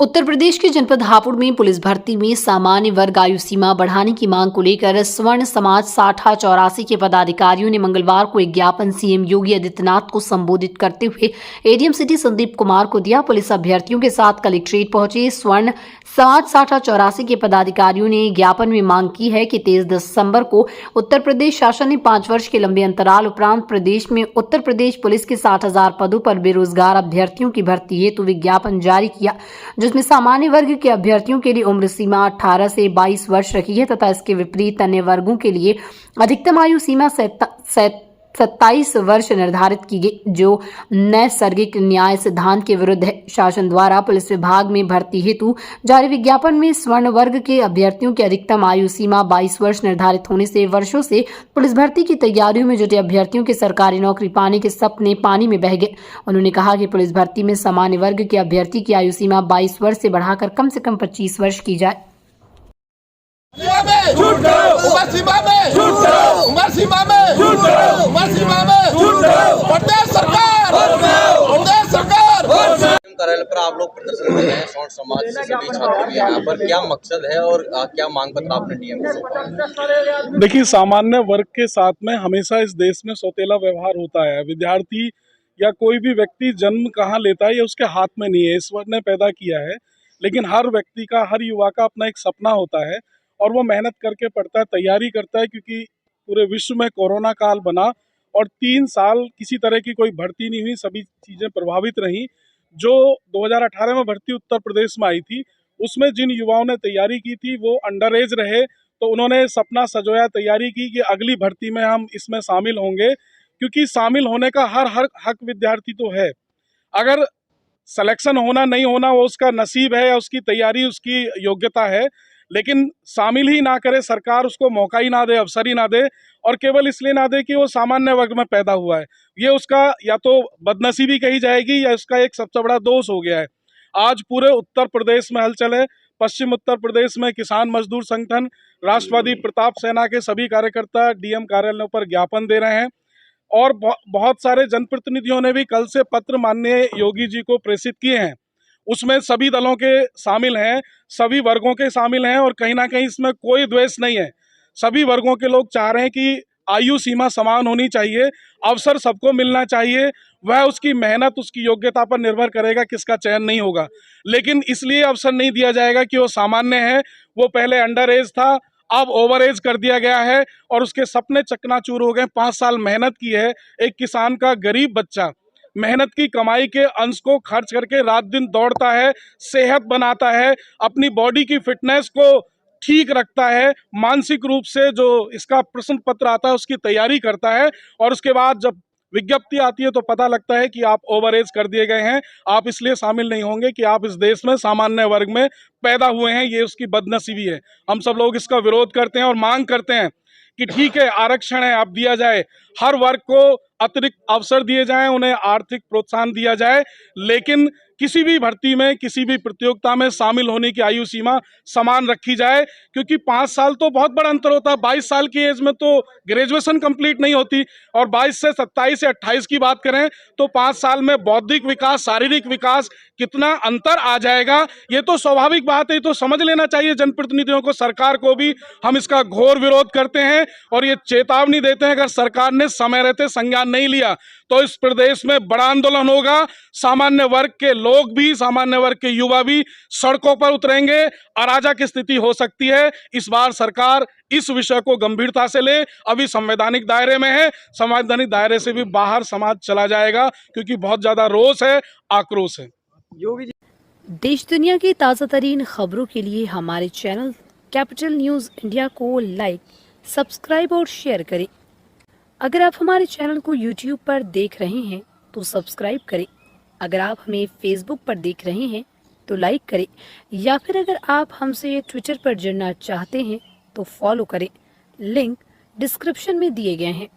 उत्तर प्रदेश के जनपद हापुड़ में पुलिस भर्ती में सामान्य वर्ग आयु सीमा बढ़ाने की मांग को लेकर स्वर्ण समाज साठा चौरासी के पदाधिकारियों ने मंगलवार को एक ज्ञापन सीएम योगी आदित्यनाथ को संबोधित करते हुए एडीएम सिटी संदीप कुमार को दिया। पुलिस अभ्यर्थियों के साथ कलेक्ट्रेट पहुंचे स्वर्ण समाज साठा चौरासी के पदाधिकारियों ने ज्ञापन में मांग की है कि 23 दिसंबर को उत्तर प्रदेश शासन ने 5 वर्ष के लंबे अंतराल उपरांत प्रदेश में उत्तर प्रदेश पुलिस के 60,000 पदों पर बेरोजगार अभ्यर्थियों की भर्ती हेतु विज्ञापन जारी किया, जिसमें सामान्य वर्ग के अभ्यर्थियों के लिए उम्र सीमा 18 से 22 वर्ष रखी है तथा इसके विपरीत अन्य वर्गों के लिए अधिकतम आयु सीमा 27 वर्ष निर्धारित की गई, जो नैसर्गिक न्याय सिद्धांत के विरुद्ध है। शासन द्वारा पुलिस विभाग में भर्ती हेतु जारी विज्ञापन में स्वर्ण वर्ग के अभ्यर्थियों की अधिकतम आयु सीमा 22 वर्ष निर्धारित होने से वर्षों से पुलिस भर्ती की तैयारियों में जुटे अभ्यर्थियों के सरकारी नौकरी पाने के सपने पानी में बह गए। उन्होंने कहा कि पुलिस भर्ती में सामान्य वर्ग के अभ्यर्थी की आयु सीमा 22 वर्ष से बढ़ाकर कम से कम 25 वर्ष की जाए। कार्यालय पर आप लोग प्रदर्शन कर रहे हैं, स्वर्ण समाज से सभी छात्र भी यहाँ पर, क्या मकसद है और क्या मांग पत्र आपने डीएम को सौंपा? देखिए, सामान्य वर्ग के साथ में हमेशा इस देश में सौतेला व्यवहार होता है। विद्यार्थी या कोई भी व्यक्ति जन्म कहाँ लेता है ये उसके हाथ में नहीं है, ईश्वर ने पैदा किया है। लेकिन हर व्यक्ति का, हर युवा का अपना एक सपना होता है और वो मेहनत करके पढ़ता है, तैयारी करता है, क्योंकि पूरे विश्व में कोरोना काल बना और 3 साल किसी तरह की कोई भर्ती नहीं हुई, सभी चीज़ें प्रभावित रहीं। जो 2018 में भर्ती उत्तर प्रदेश में आई थी, उसमें जिन युवाओं ने तैयारी की थी वो अंडर एज रहे, तो उन्होंने सपना सजोया, तैयारी की कि अगली भर्ती में हम इसमें शामिल होंगे, क्योंकि शामिल होने का हर हक विद्यार्थी तो है। अगर सिलेक्शन होना नहीं होना वो उसका नसीब है या उसकी तैयारी, उसकी योग्यता है, लेकिन शामिल ही ना करे, सरकार उसको मौका ही ना दे, अवसर ही ना दे, और केवल इसलिए ना दे कि वो सामान्य वर्ग में पैदा हुआ है, ये उसका या तो बदनसीबी कही जाएगी या उसका एक सबसे बड़ा दोष हो गया है। आज पूरे उत्तर प्रदेश में हलचल है। पश्चिम उत्तर प्रदेश में किसान मजदूर संगठन, राष्ट्रवादी प्रताप सेना के सभी कार्यकर्ता डीएम कार्यालयों पर ज्ञापन दे रहे हैं और बहुत सारे जनप्रतिनिधियों ने भी कल से पत्र माननीय योगी जी को प्रेषित किए हैं। उसमें सभी दलों के शामिल हैं, सभी वर्गों के शामिल हैं और कहीं ना कहीं इसमें कोई द्वेष नहीं है। सभी वर्गों के लोग चाह रहे हैं कि आयु सीमा समान होनी चाहिए, अवसर सबको मिलना चाहिए। वह उसकी मेहनत, उसकी योग्यता पर निर्भर करेगा, किसका चयन नहीं होगा। लेकिन इसलिए अवसर नहीं दिया जाएगा कि वो सामान्य है, वो पहले अंडर एज था, अब ओवर एज कर दिया गया है और उसके सपने चकनाचूर हो गए। 5 साल मेहनत की है, एक किसान का गरीब बच्चा मेहनत की कमाई के अंश को खर्च करके रात दिन दौड़ता है, सेहत बनाता है, अपनी बॉडी की फिटनेस को ठीक रखता है, मानसिक रूप से जो इसका प्रश्न पत्र आता है उसकी तैयारी करता है, और उसके बाद जब विज्ञप्ति आती है तो पता लगता है कि आप ओवर एज कर दिए गए हैं, आप इसलिए शामिल नहीं होंगे कि आप इस देश में सामान्य वर्ग में पैदा हुए हैं। ये उसकी बदनसीबी है। हम सब लोग इसका विरोध करते हैं और मांग करते हैं कि ठीक है, आरक्षण है, आप दिया जाए, हर वर्ग को अतिरिक्त अवसर दिए जाएं, उन्हें आर्थिक प्रोत्साहन दिया जाए, लेकिन किसी भी भर्ती में, किसी भी प्रतियोगिता में शामिल होने की आयु सीमा समान रखी जाए, क्योंकि 5 साल तो बहुत बड़ा अंतर होता है। 22 साल की एज में तो ग्रेजुएशन कंप्लीट नहीं होती, और 22 से 27 से 28 की बात करें तो 5 साल में बौद्धिक विकास, शारीरिक विकास, कितना अंतर आ जाएगा, ये तो स्वाभाविक बात है। तो समझ लेना चाहिए जनप्रतिनिधियों को, सरकार को भी। हम इसका घोर विरोध करते हैं और ये चेतावनी देते हैं, अगर सरकार ने समय रहते संज्ञान नहीं लिया तो इस प्रदेश में बड़ा आंदोलन होगा। सामान्य वर्ग के लोग भी, सामान्य वर्ग के युवा भी सड़कों पर उतरेंगे, अराजक स्थिति हो सकती है। इस बार सरकार इस विषय को गंभीरता से ले। अभी संवैधानिक दायरे में है, संवैधानिक दायरे से भी बाहर समाज चला जाएगा, क्योंकि बहुत ज्यादा रोष है, आक्रोश है। देश दुनिया की ताज़ा तरीन खबरों के लिए हमारे चैनल कैपिटल न्यूज़ इंडिया को लाइक, सब्सक्राइब और शेयर करें। अगर आप हमारे चैनल को YouTube पर देख रहे हैं तो सब्सक्राइब करें। अगर आप हमें Facebook पर देख रहे हैं तो लाइक करें, या फिर अगर आप हमसे ट्विटर पर जुड़ना चाहते हैं तो फॉलो करें। लिंक डिस्क्रिप्शन में दिए गए हैं।